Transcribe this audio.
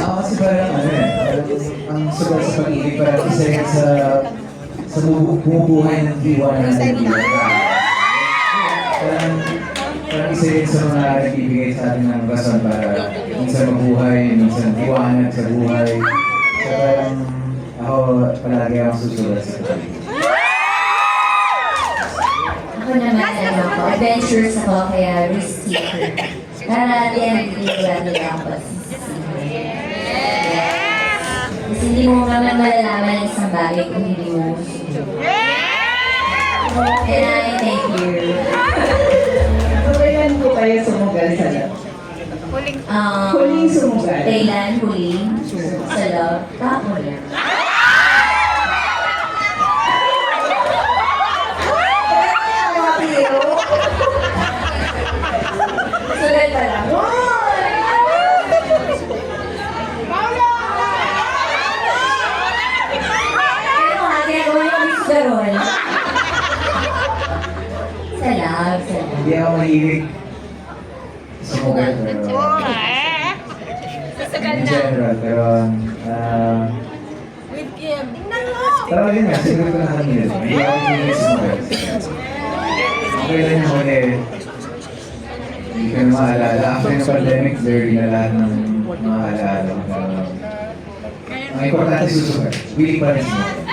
Kasi parang ano eh, ang sulat sa pag-ibig parang isa yan sa bumubuhay ng diwa natin. Parang isa yun sa mga nagbibigay sa atin ng rason para minsan mabuhay, minsan diwanag sa buhay. So parang ako palagi akong susulat sa pag-ibig. Ako naman, adventurous ako, kaya risk taker. Para di ang hindi ako kasi hindi mo naman malalaman ang isang bagay kung hindi mo. And I thank you. So, kailan po kayo sumugal sa love? Huling sumugal? Kailan huling sa love? Tapos yan. Sugal pa lang. Garon. Sa love. Hindi ako mahilig sumugal pero in general, pero pero yun nga, siguro ko na kanina. Hindi ako mahilig sumugal. Okay lang yung huli. Hindi ko na maalala. After ng pandemic, blurry na lahat ng mga alaala. Ang importante susugal. Willing pa rin sumugal.